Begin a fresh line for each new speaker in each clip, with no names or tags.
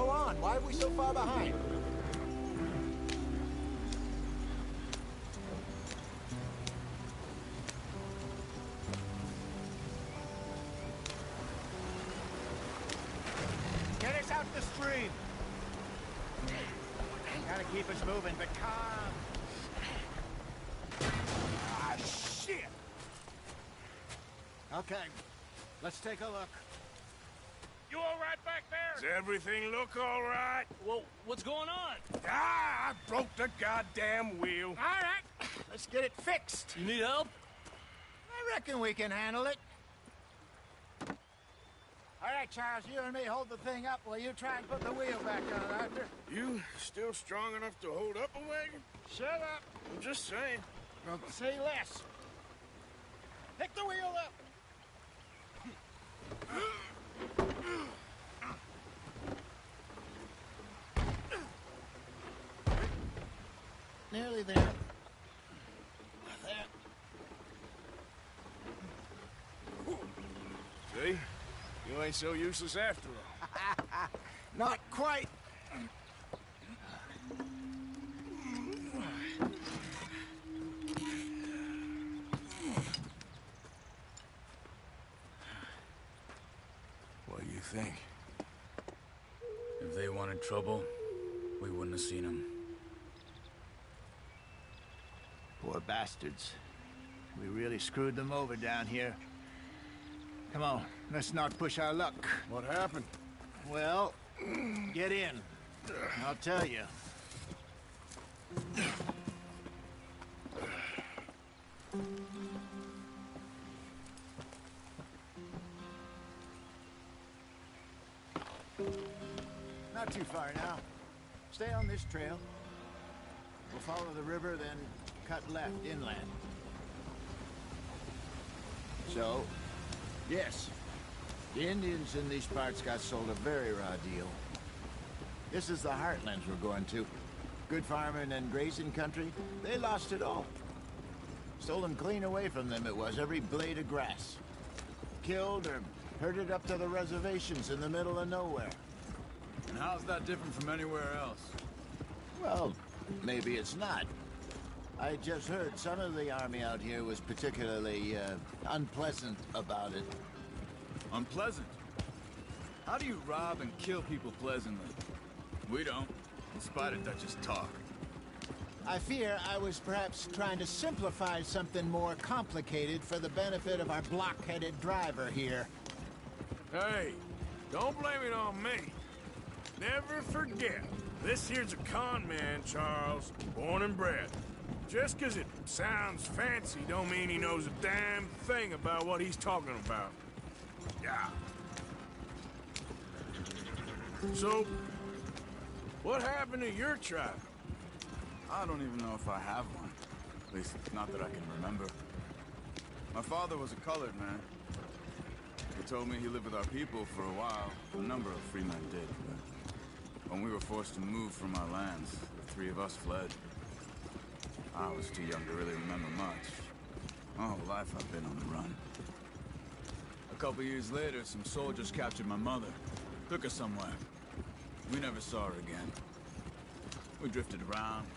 Go on, why are we so far behind? Get us out the stream! Gotta keep us moving, but calm. Ah, shit! Okay, let's take a look.
You all right back there?
Does everything look all right?
Well, what's going on?
Ah, I broke the goddamn wheel.
All right, let's get it fixed.
You need help?
I reckon we can handle it. All right, Charles, you and me hold the thing up while you try and put the wheel back on, Arthur.
You still strong enough to hold up a wagon?
Shut up.
I'm just saying.
Well, say less. Pick the wheel up. Nearly there. There.
See? You ain't so useless after all.
Not quite.
What do you think?
If they wanted trouble, we wouldn't have seen them.
Poor bastards. We really screwed them over down here. Come on, let's not push our luck.
What happened?
Well, get in. I'll tell you. Not too far now. Stay on this trail. We'll follow the river, then cut left inland. So, yes, the Indians in these parts got sold a very raw deal. This is the heartlands we're going to. Good farming and grazing country, they lost it all. Stolen clean away from them it was, every blade of grass. Killed or herded up to the reservations in the middle of nowhere.
And how's that different from anywhere else?
Well, maybe it's not. I just heard some of the army out here was particularly, unpleasant about it.
Unpleasant? How do you rob and kill people pleasantly? We don't, in spite of Dutch's talk.
I fear I was perhaps trying to simplify something more complicated for the benefit of our block-headed driver here.
Hey, don't blame it on me. Never forget, this here's a con man, Charles, born and bred. Just 'cause it sounds fancy don't mean he knows a damn thing about what he's talking about. Yeah. So, what happened to your tribe?
I don't even know if I have one. At least, not that I can remember. My father was a colored man. He told me he lived with our people for a while. A number of free men did, but when we were forced to move from our lands, the three of us fled. I was too young to really remember much. My whole life I've been on the run. A couple years later, some soldiers captured my mother. Took her somewhere. We never saw her again. We drifted around.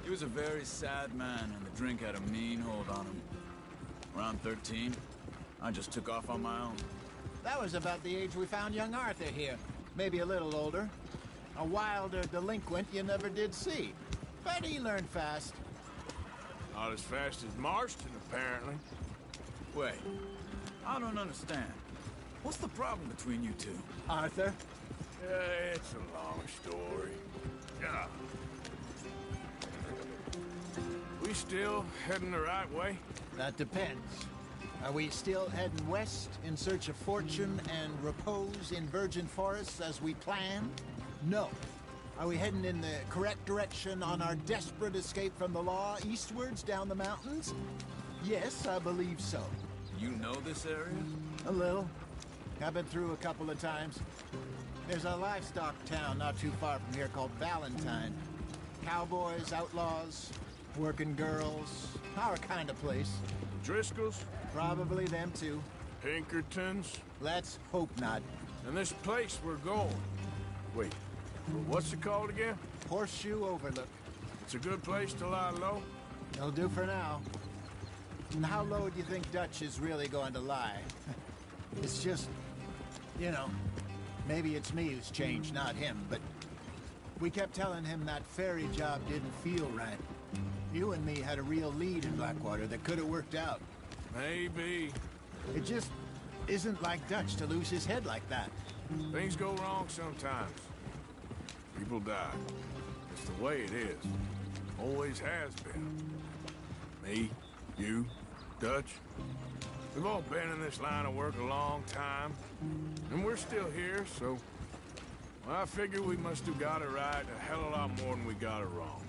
He was a very sad man, and the drink had a mean hold on him. Around 13, I just took off on my own.
That was about the age we found young Arthur here. Maybe a little older. A wilder delinquent you never did see. But he learned fast.
Not as fast as Marston, apparently.
Wait, I don't understand. What's the problem between you two?
Arthur?
It's a long story. Yeah. We still heading the right way?
That depends. Are we still heading west in search of fortune and repose in virgin forests as we planned? No. Are we heading in the correct direction on our desperate escape from the law eastwards down the mountains? Yes, I believe so.
You know this area?
A little. I've been through a couple of times. There's a livestock town not too far from here called Valentine. Cowboys, outlaws, working girls, our kind of place.
Driscoll's?
Probably them too.
Pinkertons?
Let's hope not.
And this place we're going. Wait, what's it called again?
Horseshoe Overlook.
It's a good place to lie low?
It'll do for now. And how low do you think Dutch is really going to lie? It's just, you know, maybe it's me who's changed, not him, but we kept telling him that ferry job didn't feel right. You and me had a real lead in Blackwater that could have worked out.
Maybe.
It just isn't like Dutch to lose his head like that.
Things go wrong sometimes. People die. It's the way it is. Always has been. Me, you, Dutch. We've all been in this line of work a long time. And we're still here, so... well, I figure we must have got it right a hell of a lot more than we got it wrong.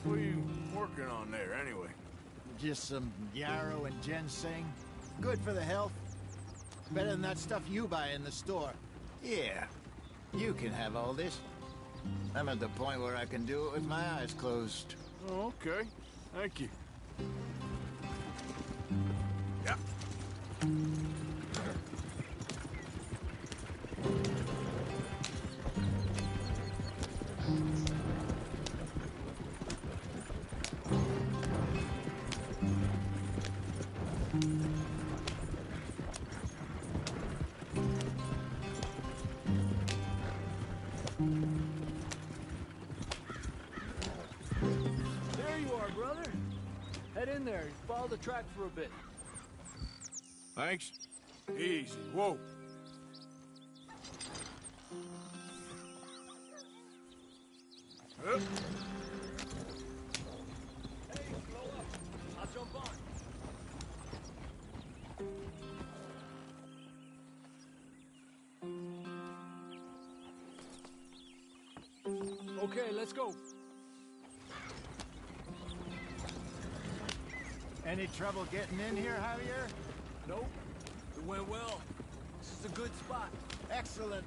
What are you working on there, anyway?
Just some yarrow and ginseng. Good for the health. Better than that stuff you buy in the store. Yeah, you can have all this. I'm at the point where I can do it with my eyes closed.
Oh, okay. Thank you. Yeah.
There you are, brother. Head in there and follow the track for a bit.
Thanks. Easy. Whoa. Up.
Hey, slow up. I'll jump on. Okay, let's go.
Any trouble getting in here, Javier?
Nope. It went well. This is a good spot.
Excellent.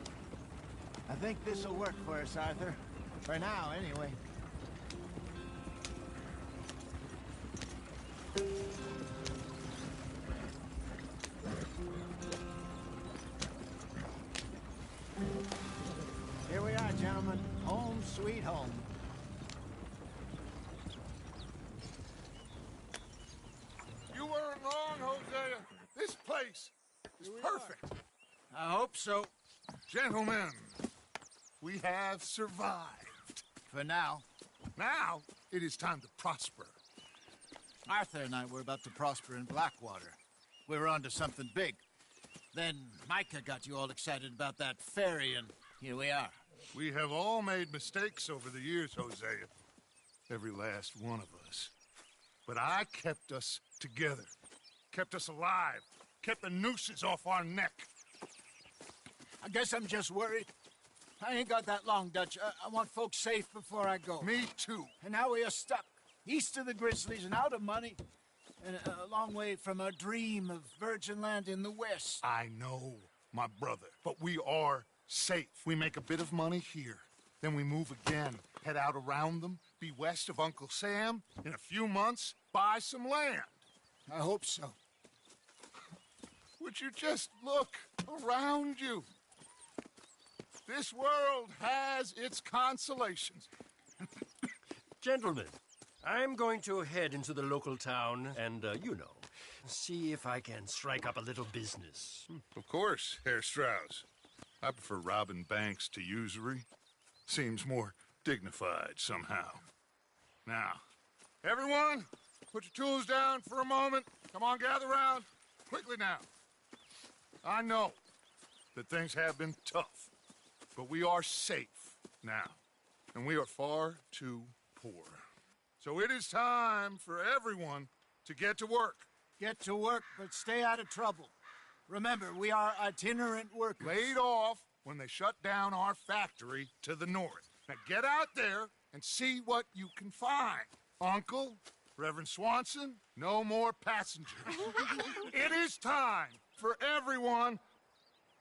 I think this'll work for us, Arthur. For now, anyway. Here we are, gentlemen. Home sweet home.
You weren't wrong, Hosea. This place is perfect.
I hope so.
Gentlemen, we have survived.
For now.
Now, it is time to prosper.
Arthur and I were about to prosper in Blackwater. We were onto something big. Then Micah got you all excited about that ferry, and here we are.
We have all made mistakes over the years, Hosea. Every last one of us. But I kept us together. Kept us alive. Kept the nooses off our neck.
I guess I'm just worried. I ain't got that long, Dutch. I want folks safe before I go.
Me too.
And now we are stuck, east of the Grizzlies and out of money, and a long way from our dream of virgin land in the west.
I know, my brother. But we are safe. We make a bit of money here. Then we move again. Head out around them. Be west of Uncle Sam. In a few months, buy some land.
I hope so.
Would you just look around you? This world has its consolations.
Gentlemen, I'm going to head into the local town and, see if I can strike up a little business.
Of course, Herr Strauss. I prefer robbing banks to usury. Seems more dignified somehow. Now, everyone, put your tools down for a moment. Come on, gather round. Quickly now. I know that things have been tough, but we are safe now, and we are far too poor. So it is time for everyone to get to work.
Get to work, but stay out of trouble. Remember, we are itinerant workers.
Laid off when they shut down our factory to the north. Now get out there and see what you can find. Uncle, Reverend Swanson, no more passengers. It is time for everyone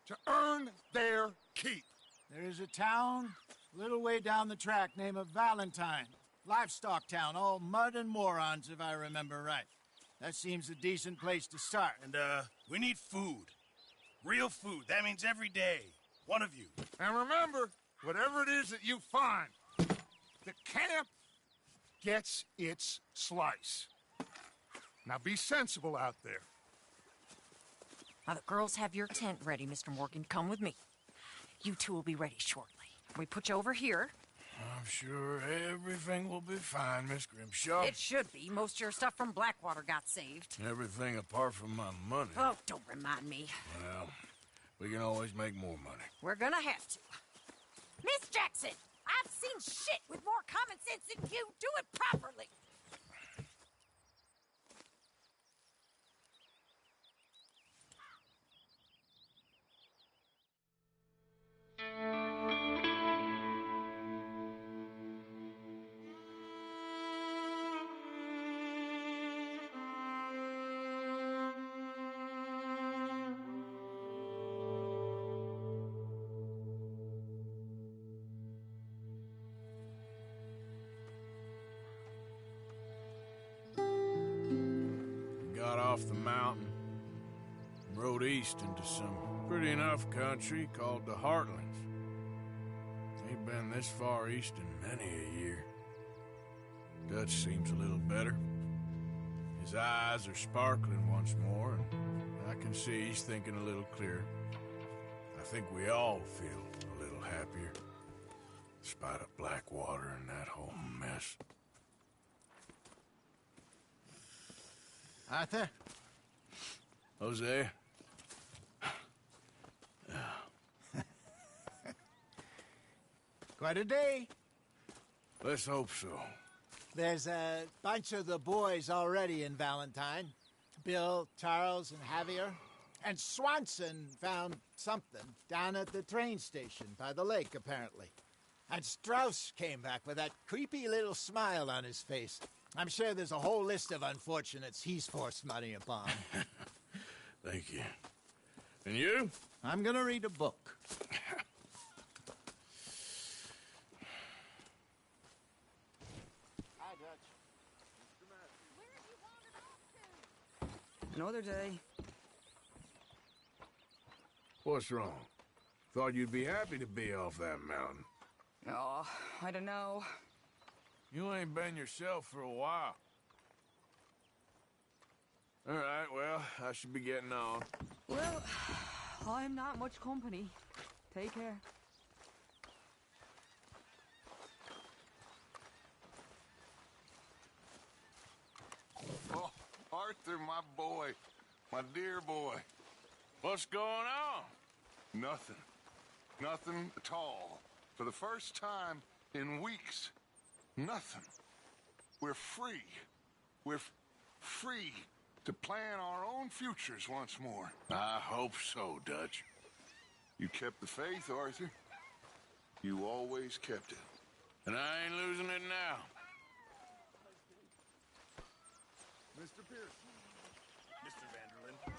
to earn their keep.
There is a town a little way down the track named Valentine. Livestock town, all mud and morons, if I remember right. That seems a decent place to start.
And, we need food. Real food. That means every day. One of you.
And remember, whatever it is that you find, the camp gets its slice. Now be sensible out there.
Now, the girls have your tent ready, Mr. Morgan. Come with me. You two will be ready shortly. We put you over here.
I'm sure everything will be fine, Miss Grimshaw.
It should be. Most of your stuff from Blackwater got saved.
Everything apart from my money.
Oh, don't remind me.
Well, we can always make more money.
We're gonna have to. Miss Jackson, I've seen shit with more common sense than you. Do it properly.
Got off the mountain, rode east into some pretty enough country called the Heartlands. Ain't been this far east in many a year. Dutch seems a little better. His eyes are sparkling once more, and I can see he's thinking a little clearer. I think we all feel a little happier, in spite of Blackwater and that whole mess.
Arthur?
Jose?
Quite a day.
Let's hope so.
There's a bunch of the boys already in Valentine. Bill, Charles, and Javier. And Swanson found something down at the train station by the lake, apparently. And Strauss came back with that creepy little smile on his face. I'm sure there's a whole list of unfortunates he's forced money upon.
Thank you. And you?
I'm gonna read a book. Hi, Dutch.
Another day.
What's wrong? Thought you'd be happy to be off that mountain.
Oh, I don't know.
You ain't been yourself for a while. All right, well, I should be getting on.
Well, I'm not much company. Take care.
Oh, Arthur, my boy. My dear boy. What's going on? Nothing. Nothing at all. For the first time in weeks. Nothing. We're free. We're free to plan our own futures once more.
I hope so, Dutch.
You kept the faith, Arthur. You always kept it.
And I ain't losing it now.
Mr. Pierce.
Mr. Vanderlyn.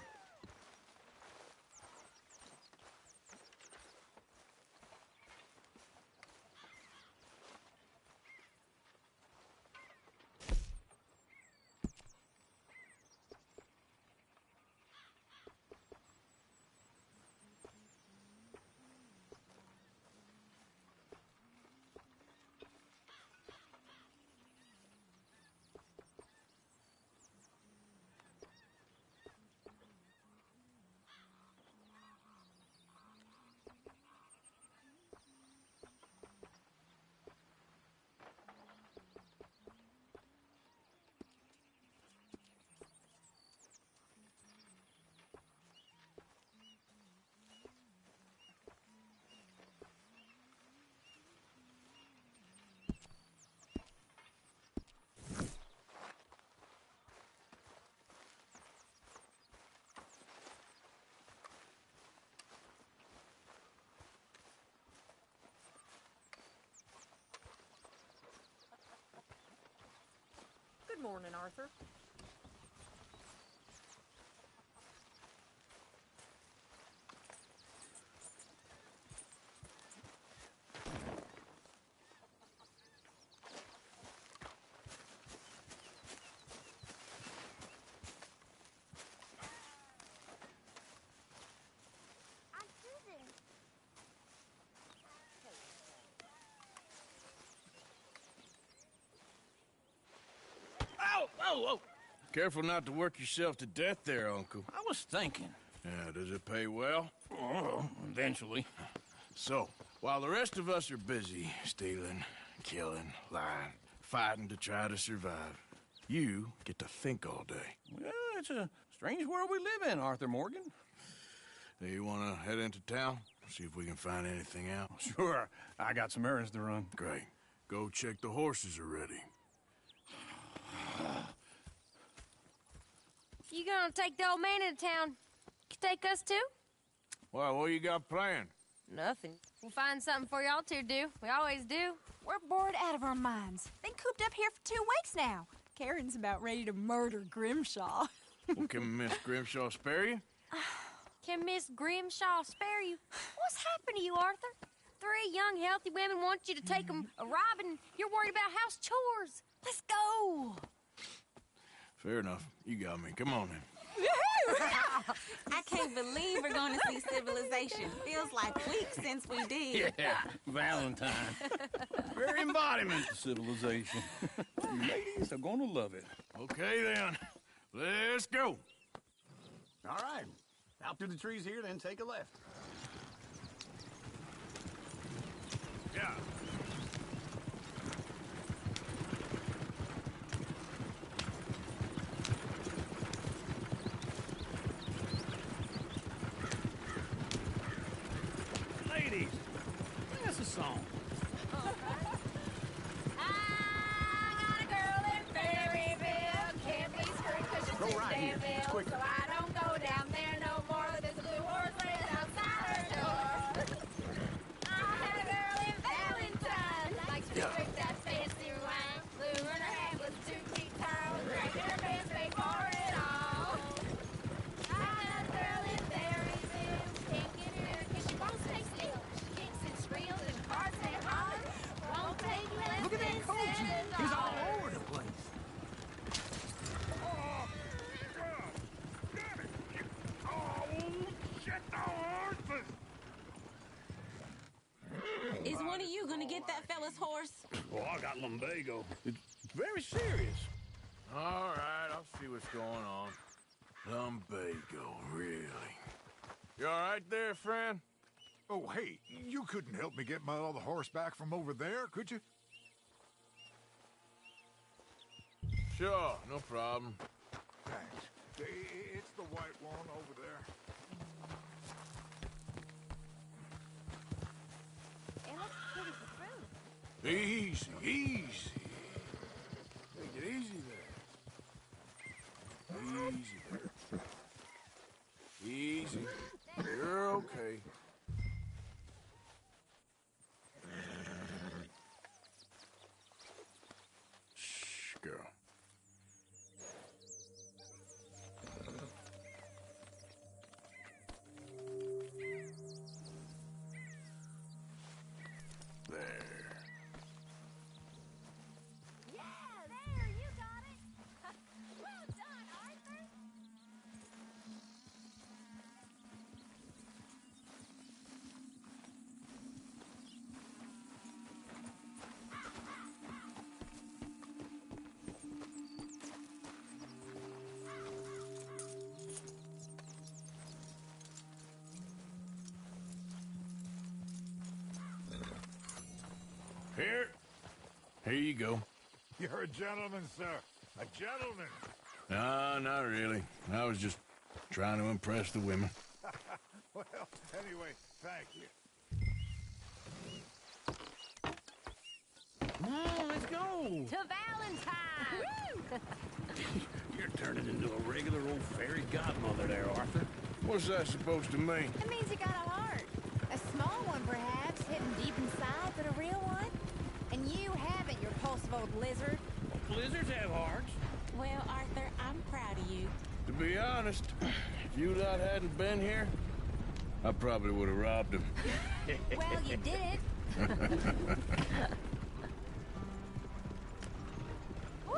Good morning, Arthur.
Whoa.
Careful not to work yourself to death there, Uncle.
I was thinking.
Yeah, does it pay well?
Oh, eventually.
So, while the rest of us are busy stealing, killing, lying, fighting to try to survive, you get to think all day.
Well, it's a strange world we live in, Arthur Morgan.
Do you want to head into town? See if we can find anything out?
Sure. I got some errands to run.
Great. Go check the horses are ready.
You gonna take the old man into town? You take us too?
Well, what you got planned?
Nothing. We'll find something for y'all to do. We always do.
We're bored out of our minds. Been cooped up here for 2 weeks now. Karen's about ready to murder Grimshaw.
Well, can Miss Grimshaw spare you?
Can Miss Grimshaw spare you? What's happened to you, Arthur? 3 young, healthy women want you to take them a robbing. You're worried about house chores. Let's go.
Fair enough. You got me. Come on, then.
I can't believe we're going to see civilization. Feels like weeks since we did.
Yeah, Valentine. Very embodiment of civilization. You ladies are gonna love it.
Okay, then. Let's go.
All right. Out through the trees here, then take a left.
Yeah.
Ladies, sing us a song. Go right here. It's quicker.
So I don't go down there no more. There's a blue horse waiting outside her door. I had a girl in Valentine. Likes to drink that fancy wine. Blue in her hat was 2 feet tall. Drank in her pants, paid for it all. I had a girl in Berryville. Can't get her because she won't stay still. She kicks and squeals and barks and hollers. Won't take less
Look at
than
that Koji.
$7.
He's all over the place.
Is one of you gonna get that fella's horse?
Oh, I got lumbago. It's very serious.
All right, I'll see what's going on. Lumbago, really? You all right there, friend?
Oh, hey, you couldn't help me get my other horse back from over there, could you?
Sure, no problem.
Thanks. It's the white one over there.
It looks pretty for fruit.
Easy, easy. Take it easy there. Easy there. Easy. You're okay. Shh, girl. There.
Yeah, there, you got it. Well done, Arthur.
Here you go.
You're a gentleman, sir. A gentleman.
No, not really. I was just trying to impress the women.
Well, anyway, thank you.
Come on, let's go.
To Valentine.
You're turning into a regular old fairy godmother there, Arthur.
What's that supposed to mean?
It means you got a heart. A small one, perhaps, hidden deep inside, but a real one. And you haven't, you repulsive old lizard.
Well, blizzards have hearts.
Well, Arthur, I'm proud of you.
To be honest, if you lot hadn't been here, I probably would have robbed him.
Well, you did it. Woo!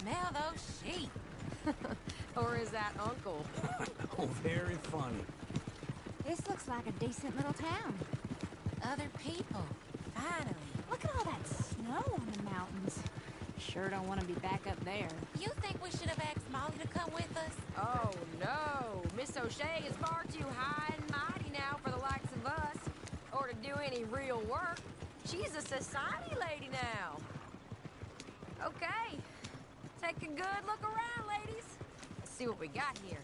Smell those sheep.
Or is that Uncle?
Oh, very funny.
This looks like a decent little town. Other people. Finally. Look at all that snow on the mountains. Sure don't want to be back up there.
You think we should have asked Molly to come with us?
Oh, no. Miss O'Shea is far too high and mighty now for the likes of us. Or to do any real work. She's a society lady now. Okay. Take a good look around, ladies. Let's see what we got here.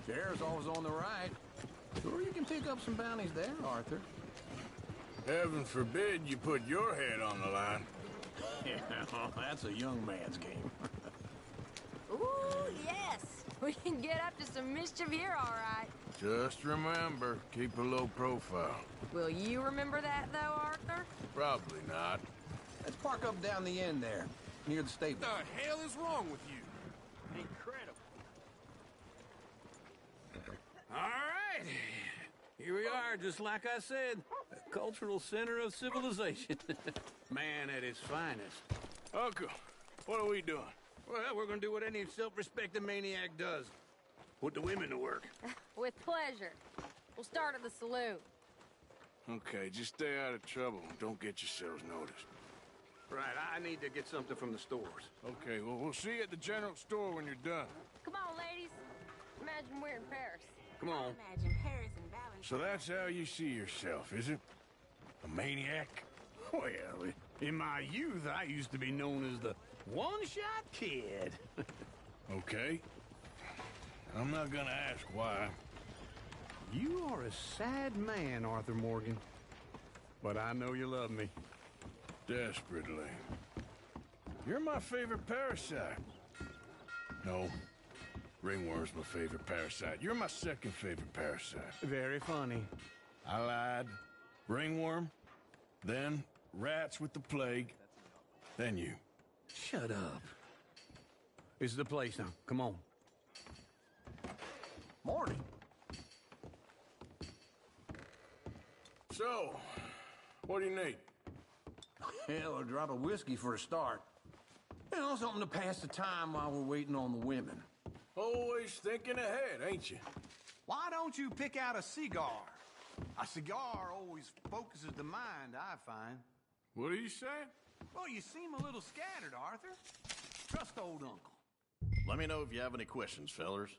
Chair's always on the right. Sure, you can pick up some bounties there, Arthur.
Heaven forbid you put your head on the line.
Yeah, that's a young man's game.
Ooh, yes. We can get up to some mischief here, all right.
Just remember, keep a low profile.
Will you remember that, though, Arthur?
Probably not.
Let's park up down the end there, near the stable.
What the hell is wrong with you?
Incredible.
All right. Here we are, just like I said. A cultural center of civilization. Man at his finest.
Uncle, what are we doing?
Well, we're gonna do what any self-respecting maniac does. Put the women to work.
With pleasure. We'll start at the saloon.
Okay, just stay out of trouble. Don't get yourselves noticed.
Right, I need to get something from the stores.
Okay, well, we'll see you at the general store when you're done.
Come on, ladies. Imagine we're in Paris.
Come on.
Imagine Paris and Valentine.
So that's how you see yourself, is it? A maniac?
Well, in my youth, I used to be known as the one-shot kid.
Okay. I'm not gonna ask why.
You are a sad man, Arthur Morgan. But I know you love me.
Desperately. You're my favorite parasite. No. Ringworm's my favorite parasite. You're my second favorite parasite.
Very funny.
I lied. Ringworm. Then rats with the plague. Then you.
Shut up. This is the place now. Come on. Morning.
So, what do you need?
Hell, a drop of whiskey for a start. You know, something to pass the time while we're waiting on the women.
Always thinking ahead, ain't you?
Why don't you pick out a cigar? A cigar always focuses the mind, I find.
What are you saying?
Well, you seem a little scattered, Arthur. Trust old uncle.
Let me know if you have any questions, fellers.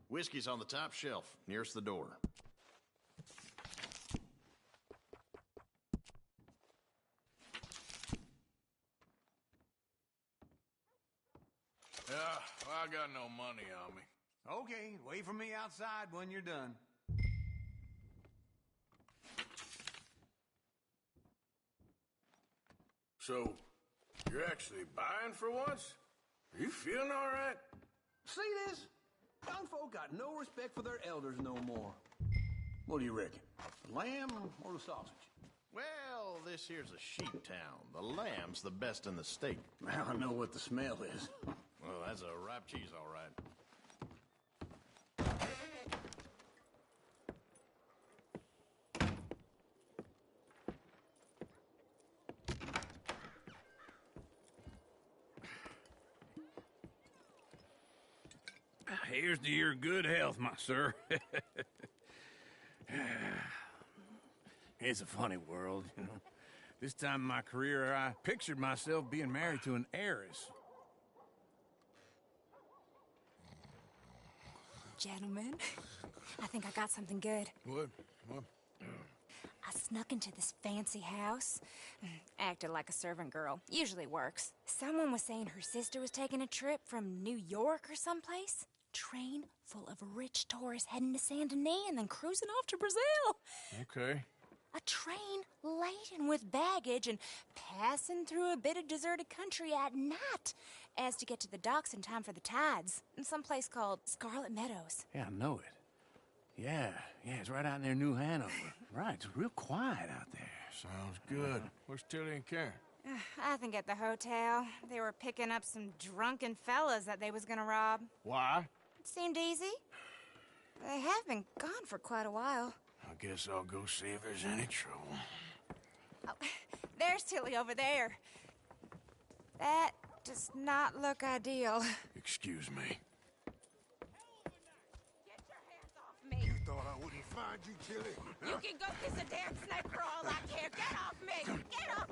Whiskey's on the top shelf, nearest the door.
Yeah, well, I got no money on me.
Okay, wait for me outside when you're done.
So, you're actually buying for once? Are you feeling all right?
See this? Young folk got no respect for their elders no more. What do you reckon? The lamb or the sausage?
Well, this here's a sheep town. The lamb's the best in the state.
Now I know what the smell is.
Well, that's a ripe cheese, all right.
Here's to your good health, my sir. It's a funny world, you know. This time in my career, I pictured myself being married to an heiress.
Gentlemen, I think I got something good.
What?
I snuck into this fancy house, acted like a servant girl. Usually works. Someone was saying her sister was taking a trip from New York or someplace. Train full of rich tourists heading to Saint Denis and then cruising off to Brazil.
Okay.
A train laden with baggage and passing through a bit of deserted country at night as to get to the docks in time for the tides in some place called Scarlet Meadows.
Yeah, I know it. Yeah, it's right out near New Hanover. Right, it's real quiet out there.
Sounds good. Where's Tilly and Karen?
I think at the hotel. They were picking up some drunken fellas that they was gonna rob.
Why?
It seemed easy. They have been gone for quite a while.
I guess I'll go see if there's any trouble.
Oh, there's Tilly over there. That does not look ideal.
Excuse me.
Me.
You thought I wouldn't find you, Tilly?
You can go kiss a damn snake for all I care. Get off me! Get off!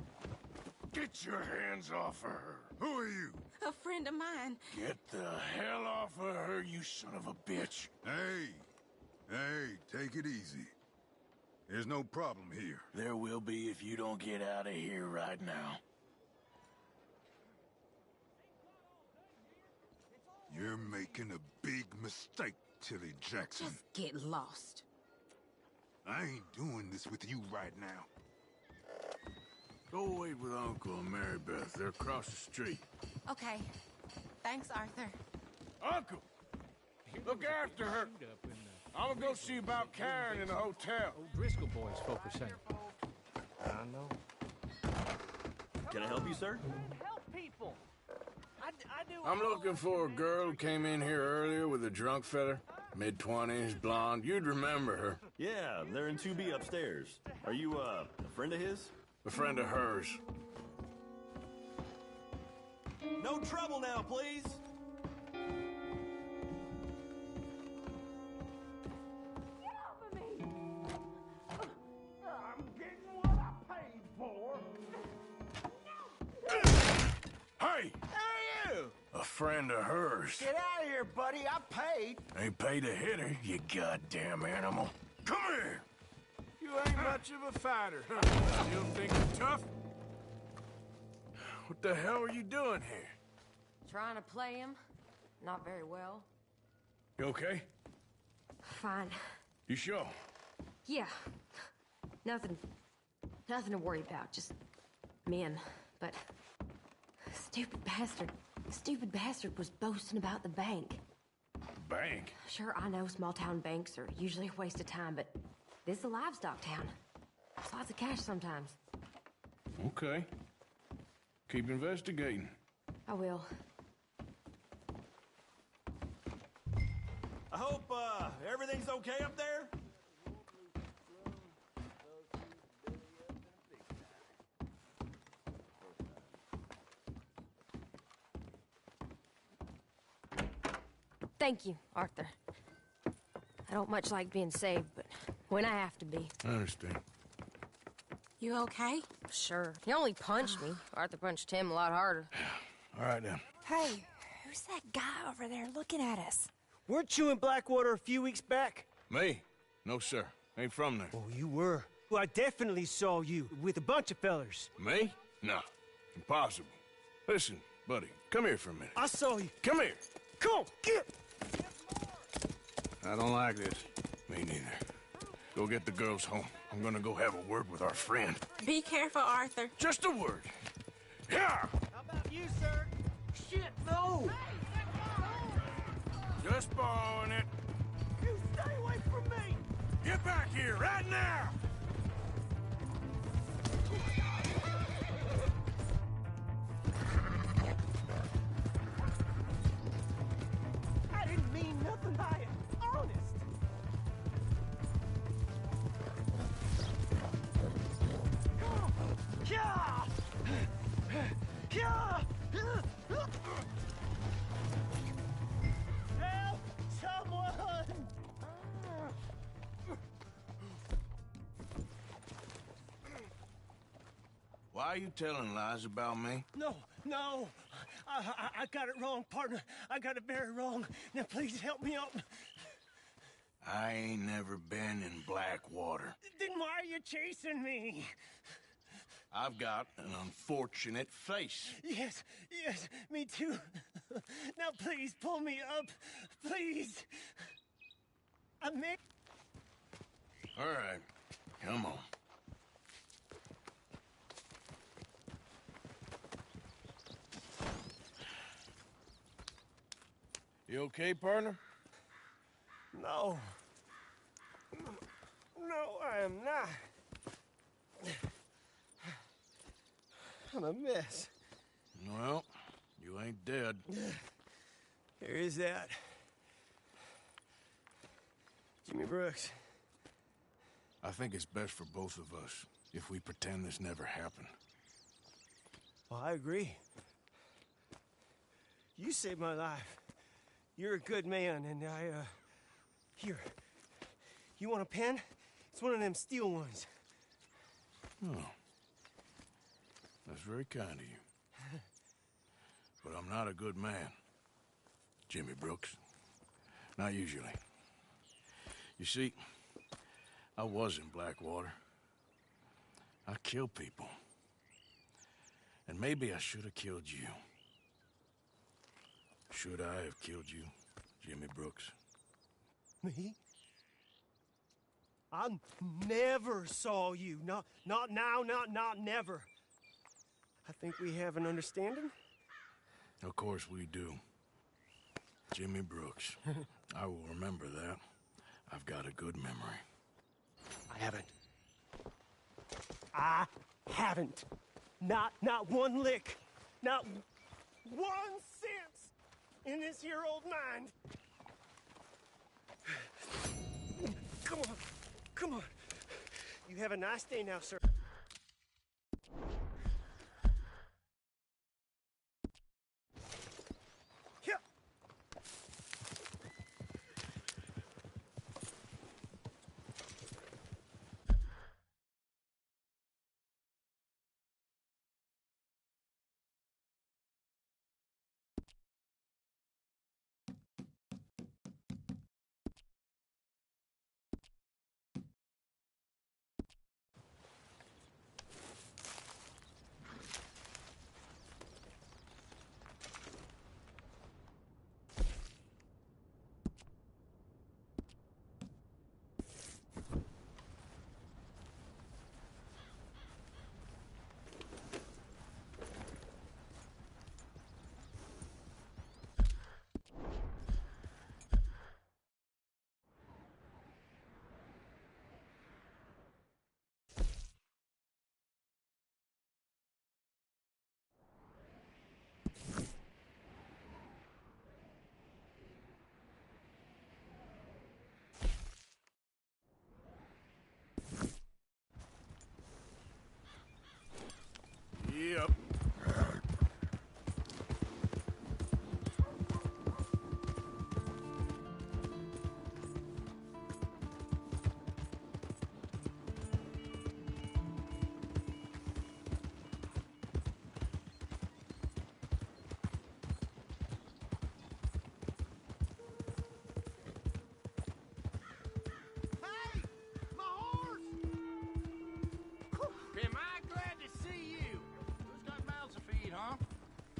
Get your hands off of her. Who are you?
A friend of mine.
Get the hell off of her, you son of a bitch.
Hey, take it easy. There's no problem here.
There will be if you don't get out of here right now.
You're making a big mistake, Tilly Jackson.
Just get lost.
I ain't doing this with you right now.
Go wait with Uncle and Mary Beth. They're across the street.
Okay. Thanks, Arthur.
Uncle! Look after her. I'm gonna go see about Karen in the hotel.
Driscoll boys focusing.
I know.
Can I help you, sir?
Help people. I do.
I'm looking for a girl who came in here earlier with a drunk fella. Mid-20s, blonde. You'd remember her.
Yeah, they're in 2B upstairs. Are you, a friend of his?
A friend of hers.
No trouble now, please!
I'm getting what I paid for. Hey!
Who are you?
A friend of hers.
Get out of here, buddy. I paid.
Ain't paid to hit her, you goddamn animal. Come here! You ain't much of a fighter, huh? Still think you're tough? What the hell are you doing here?
Trying to play him. Not very well.
You okay?
Fine.
You sure?
Yeah. Nothing to worry about. Just men. But stupid bastard was boasting about the bank.
Bank?
Sure, I know small town banks are usually a waste of time, but this is a livestock town. There's lots of cash sometimes.
Okay. Keep investigating.
I will.
I hope, everything's okay up there?
Thank you, Arthur. I don't much like being saved, but when I have to be.
I understand.
You okay?
Sure. He only punched me. Arthur punched him a lot harder.
All right, then.
Hey, who's that guy over there looking at us?
Weren't you in Blackwater a few weeks back?
Me? No, sir. Ain't from there.
Oh, you were. Well, I definitely saw you with a bunch of fellers.
Me? No. Impossible. Listen, buddy, come here for a minute.
I saw you.
Come here.
Come on, get!
I don't like this. Me neither. Go get the girls home. I'm gonna go have a word with our friend.
Be careful, Arthur.
Just a word. Yeah!
How about you, sir? Shit, no!
Just borrowing it.
You stay away from me!
Get back here right now!
I didn't mean nothing by it. Honest. Yeah! Yeah! Help! Someone!
Why are you telling lies about me?
No. I got it wrong, partner. I got it very wrong. Now, please help me out.
I ain't never been in Blackwater.
Then why are you chasing me?
I've got an unfortunate face.
Yes, me too. Now, please, pull me up. Please. I'm Mick.
All right, come on. You okay, partner?
No. No, I am not. I'm a mess.
Well, you ain't dead.
There is that. Jimmy Brooks.
I think it's best for both of us if we pretend this never happened.
Well, I agree. You saved my life. You're a good man, and here. You want a pen? It's one of them steel ones.
Oh. That's very kind of you. But I'm not a good man, Jimmy Brooks. Not usually. You see, I was in Blackwater. I killed people. And maybe I should have killed you. Should I have killed you, Jimmy Brooks?
Me? I never saw you. Not now, not never. I think we have an understanding.
Of course we do. Jimmy Brooks. I will remember that. I've got a good memory.
I haven't. Not one lick. Not 1 cent in this here old mind. Come on. You have a nice day now, sir. Yeah.
Yep.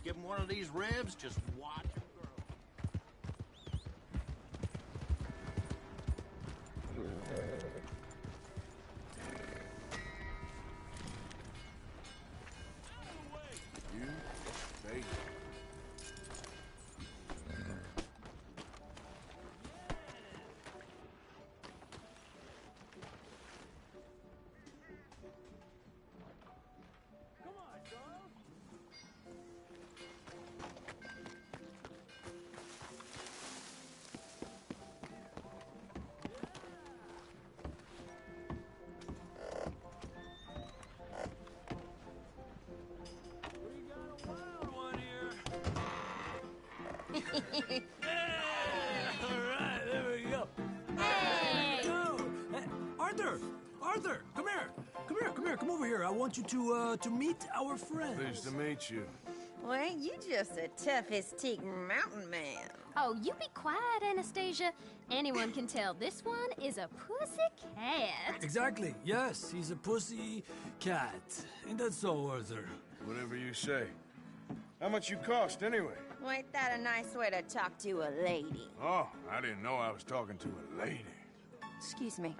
Give him one of these ribs, just watch him grow.
You say
All right, there we go. Hey! Arthur, come here. Come over here. I want you to meet our friends.
Pleased to meet you.
Well, ain't you just a tough-as-teak mountain man?
Oh, you be quiet, Anastasia. Anyone can tell this one is a pussy cat.
Exactly. Yes, he's a pussy cat. Ain't that so, Arthur?
Whatever you say. How much you cost, anyway?
Well, ain't that a nice way to talk to a lady?
Oh, I didn't know I was talking to a lady.
Excuse me.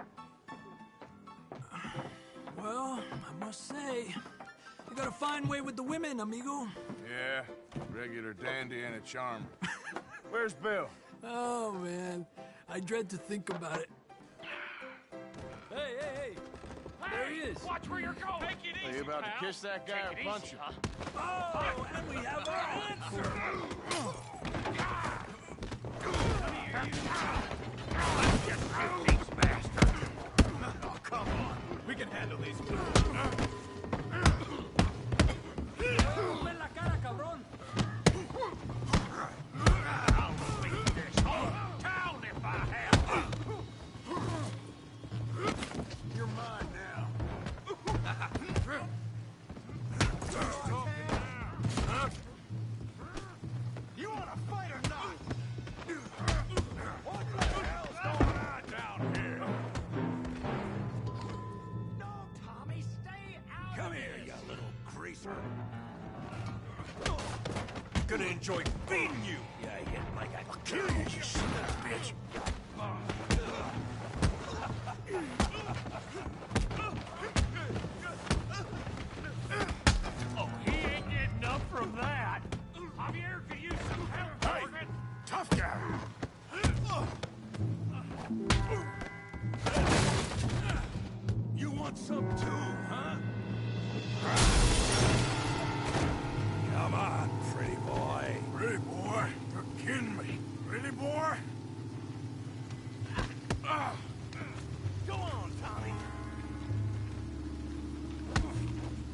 Well, I must say, you got a fine way with the women, amigo.
Yeah, regular dandy and a charmer. Where's Bill?
Oh, man. I dread to think about it. Hey! There he is.
Watch where you're going. Take it easy,
Are you about
pal.
to kiss that guy
Take
or
it
punch
easy,
him?
huh?
Oh, and we have our answer.
Let's just shoot these bastards.
Oh, come on. We can handle these.
En la cara, cabrón.
I'll beat this whole town if I have to.
You're mine now.
gonna enjoy beating you!
Yeah, hit like I'll kill you, you son of a bitch! Oh, he ain't getting up from that! Javier could use some help, Morgan!
Tough guy.
You want some too, huh? Come on, pretty boy.
Pretty boy, you're kidding me. Pretty boy?
Go on, Tommy.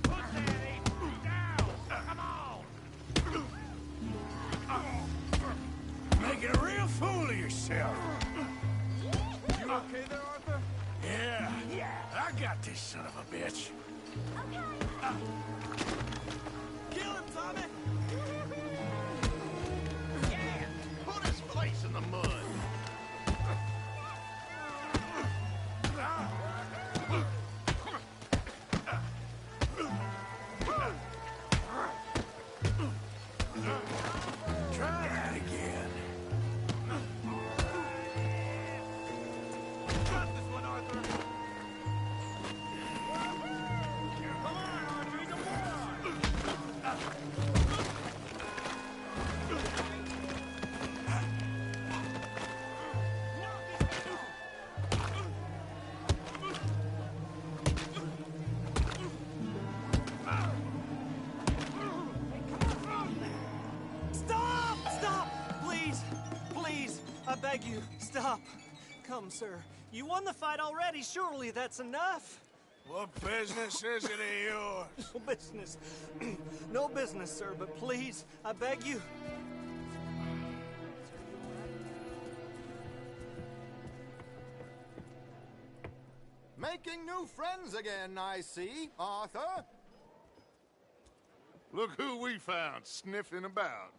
Push Danny. Down. Come on.
Making a real fool of yourself.
You okay there, Arthur?
Yeah. I got this son of a bitch.
Kill him, Tommy. Yeah. Put his face in the mud.
Try that again.
Got this one, Arthur. Come on, Arthur. He's a moron.
Stop! Stop! Please! Please! I beg you, stop. Come, sir. You won the fight already. Surely that's enough.
What business is it of yours?
No business. No business, sir, but please, I beg you.
Making new friends again, I see, Arthur.
Look who we found sniffing about.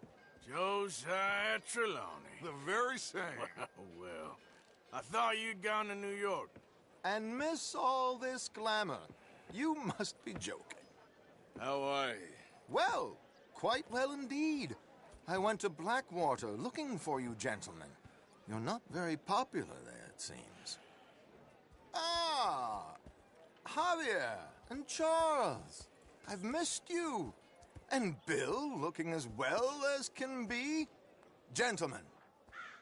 Josiah Trelawney.
The very same.
Well, I thought you'd gone to New York.
And miss all this glamour. You must be joking.
How are you?
Well, quite well indeed. I went to Blackwater looking for you gentlemen. You're not very popular there, it seems. Ah, Javier and Charles. I've missed you. And Bill looking as well as can be. Gentlemen,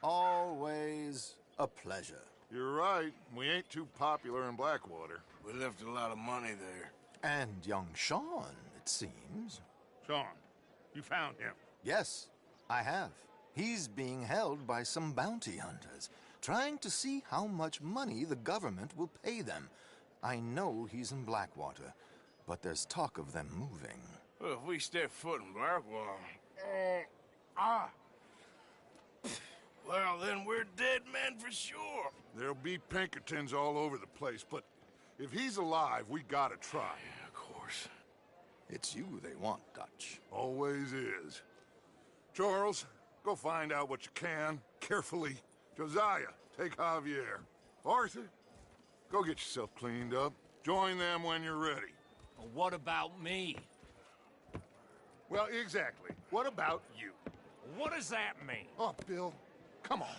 always a pleasure.
You're right. We ain't too popular in Blackwater.
We left a lot of money there.
And young Sean, it seems.
Sean, you found him.
Yes, I have. He's being held by some bounty hunters, trying to see how much money the government will pay them. I know he's in Blackwater, but there's talk of them moving.
Well, if we step foot in Blackwater... Well, then we're dead men for sure.
There'll be Pinkertons all over the place, but if he's alive, we gotta try.
Yeah, of course.
It's you they want, Dutch.
Always is. Charles, go find out what you can, carefully. Josiah, take Javier. Arthur, go get yourself cleaned up. Join them when you're ready.
Well, what about me?
Well, exactly. What about you?
What does that mean?
Oh, Bill, come on.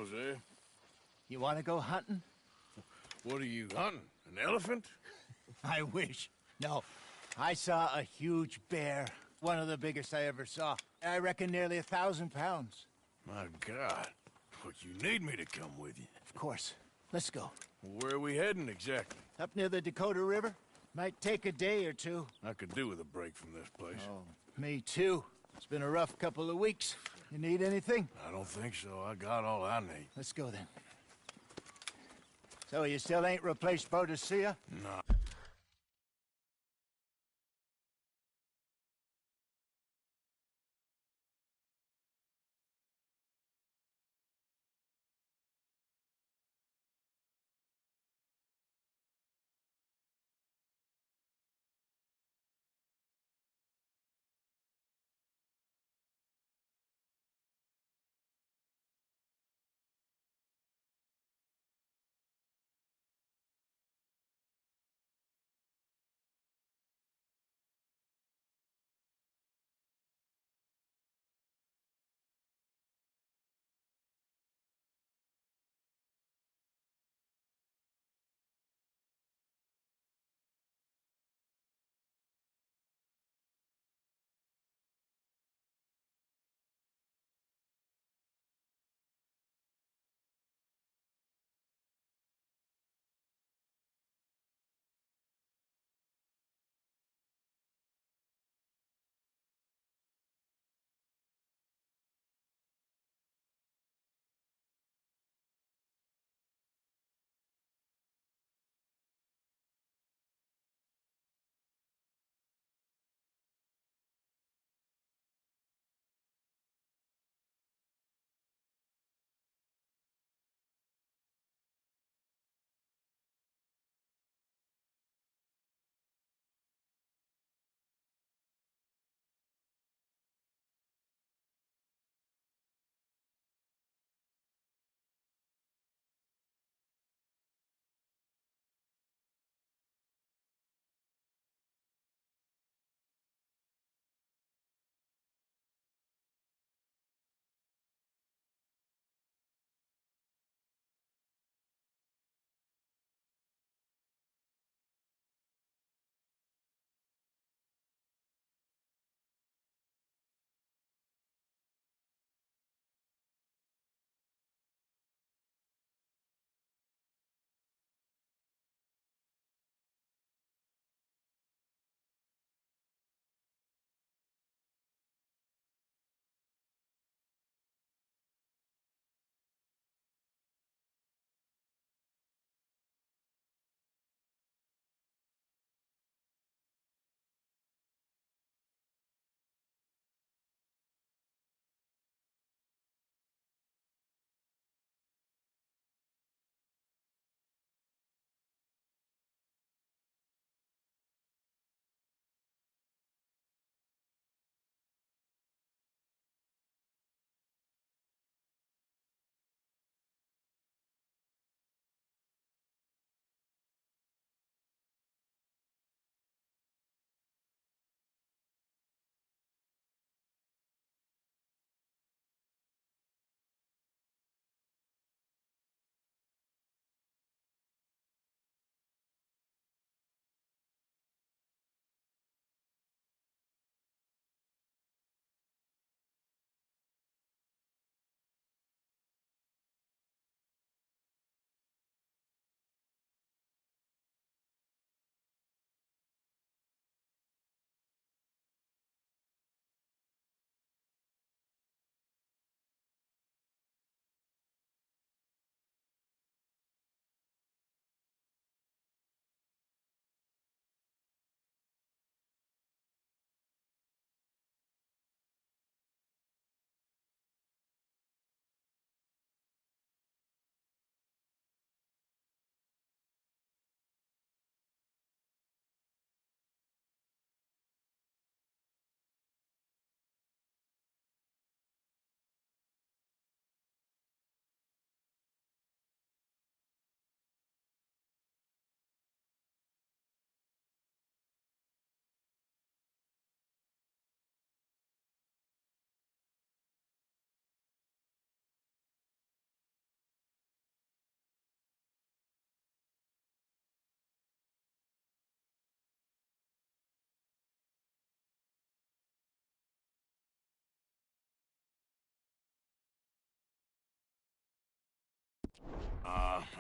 suppose, eh?
You want to go hunting?
What are you hunting? An elephant?
I wish. No. I saw a huge bear. One of the biggest I ever saw. I reckon nearly 1,000 pounds.
My God. But you need me to come with you.
Of course. Let's go.
Where are we heading exactly?
Up near the Dakota River. Might take a day or two.
I could do with a break from this place.
Oh, me too. It's been a rough couple of weeks. You need anything?
I don't think so. I got all I need.
Let's go then. So you still ain't replaced Bodicea?
No.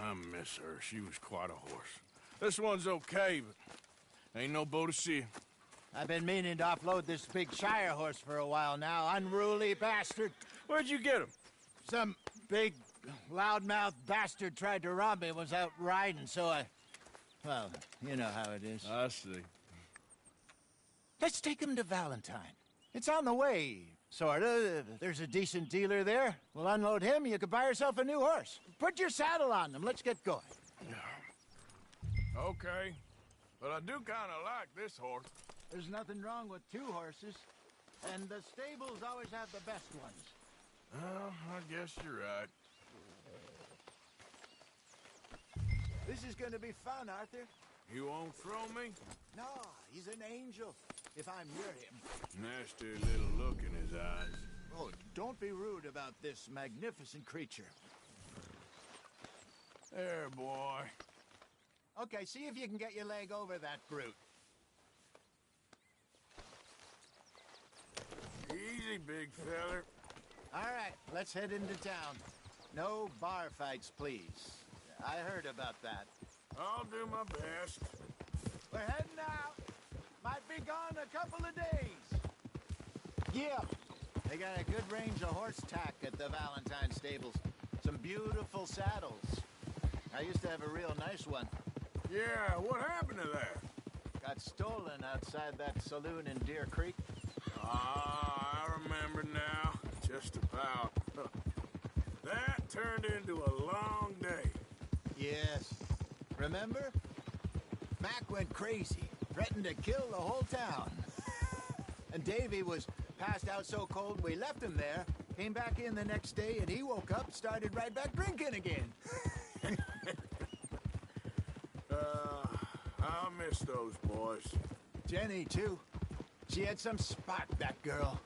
I miss her. She was quite a horse. This one's okay, but ain't no Boadicea.
I've been meaning to offload this big Shire horse for a while now. Unruly bastard.
Where'd you get him?
Some big, loudmouth bastard tried to rob me and was out riding, so I... Well, you know how it is.
I see.
Let's take him to Valentine. It's on the way, sorta. There's a decent dealer there. We'll unload him, you could buy yourself a new horse. Put your saddle on them, let's get going.
Okay. But I do kind of like this horse.
There's nothing wrong with two horses, and the stables always have the best ones.
Well, I guess you're right.
This is gonna be fun, Arthur.
You won't throw me?
No, he's an angel, if I'm near him.
Nasty little look in his eyes.
Oh, don't be rude about this magnificent creature.
There, boy.
Okay, see if you can get your leg over that brute.
Easy, big feller.
All right, let's head into town. No bar fights, please. I heard about that.
I'll do my best.
We're heading out. Might be gone a couple of days. Yeah. They got a good range of horse tack at the Valentine stables. Some beautiful saddles. I used to have a real nice one.
Yeah, what happened to that?
Got stolen outside that saloon in Deer Creek.
Ah, I remember now. Just about. That turned into a long day.
Yes. Remember? Mac went crazy, threatened to kill the whole town. And Davy was passed out so cold we left him there, came back in the next day, and he woke up, started right back drinking again.
I'll miss those boys.
Jenny, too. She had some spark, that girl.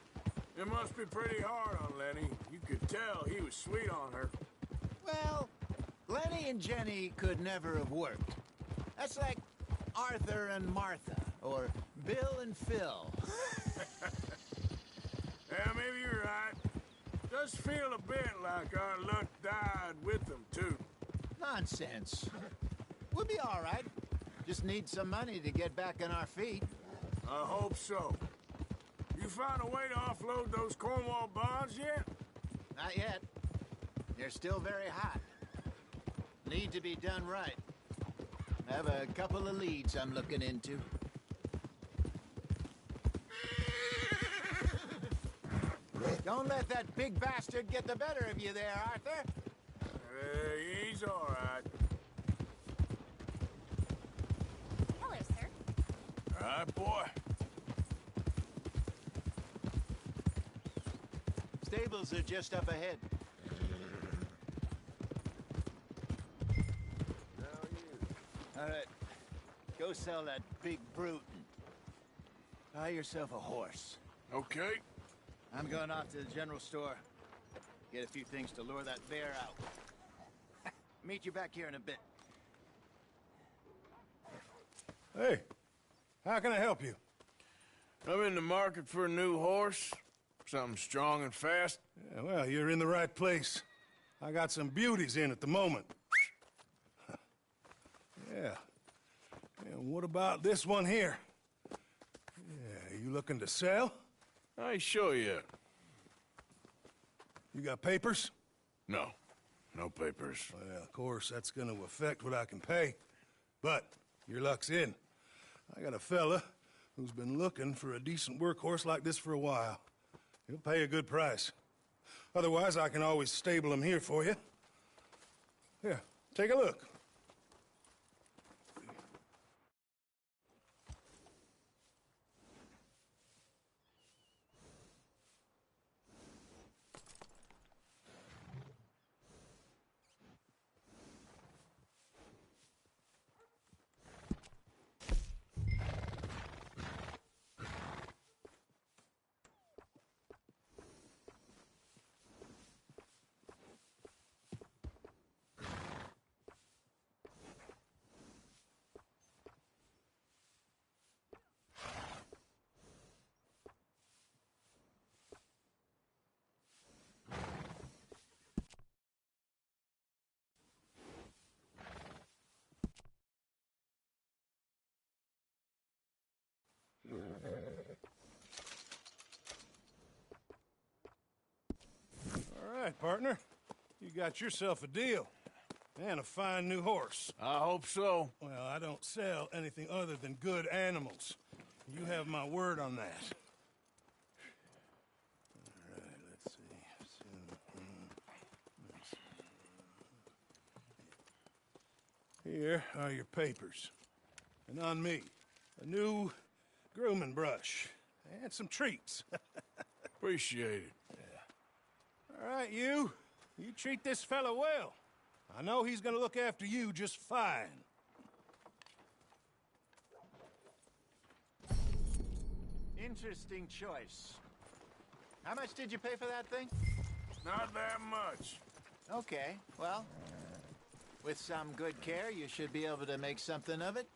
It must be pretty hard on Lenny. You could tell he was sweet on her.
Well, Lenny and Jenny could never have worked. That's like Arthur and Martha, or Bill and Phil.
Yeah, maybe you're right. Does feel a bit like our luck died with them, too.
Nonsense. We'll be all right. Just need some money to get back on our feet.
I hope so. You found a way to offload those Cornwall bonds yet?
Not yet. They're still very hot. Need to be done right. I have a couple of leads I'm looking into. Don't let that big bastard get the better of you there, Arthur.
He's all right.
Hello, sir.
All right, boy.
Stables are just up ahead. All right, go sell that big brute and buy yourself a horse.
Okay.
I'm going off to the general store. Get a few things to lure that bear out. Meet you back here in a bit.
Hey, how can I help you? I'm in the market for a new horse. Something strong and fast.
Yeah, well, you're in the right place. I got some beauties in at the moment. Yeah. And what about this one here? Yeah, you looking to sell?
I show you.
You got papers?
No. No papers.
Well, of course, that's gonna affect what I can pay. But your luck's in. I got a fella who's been looking for a decent workhorse like this for a while. He'll pay a good price. Otherwise, I can always stable him here for you. Here, take a look. partner. You got yourself a deal. And a fine new horse.
I hope so.
Well, I don't sell anything other than good animals. You have my word on that. All right, let's see. Here are your papers. And on me, a new grooming brush. And some treats.
Appreciate it.
Yeah. All right, you treat this fella well. I know he's gonna look after you just fine.
Interesting choice. How much did you pay for that thing?
Not that much.
Okay, well, with some good care, you should be able to make something of it.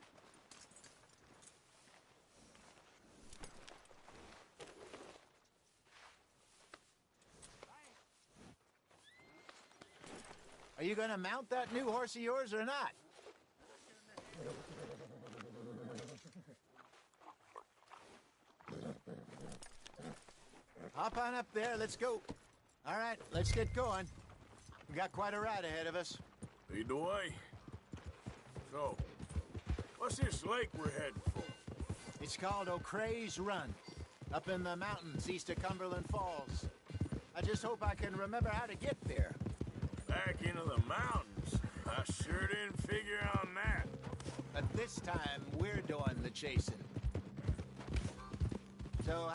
Are you gonna mount that new horse of yours or not? Hop on up there, let's go. All right, let's get going. We got quite a ride ahead of us.
Lead the way. So, what's this lake we're heading for?
It's called O'Creagh's Run, up in the mountains east of Cumberland Falls. I just hope I can remember how to get there.
Back into the mountains? I sure didn't figure on that.
But this time, we're doing the chasing. So...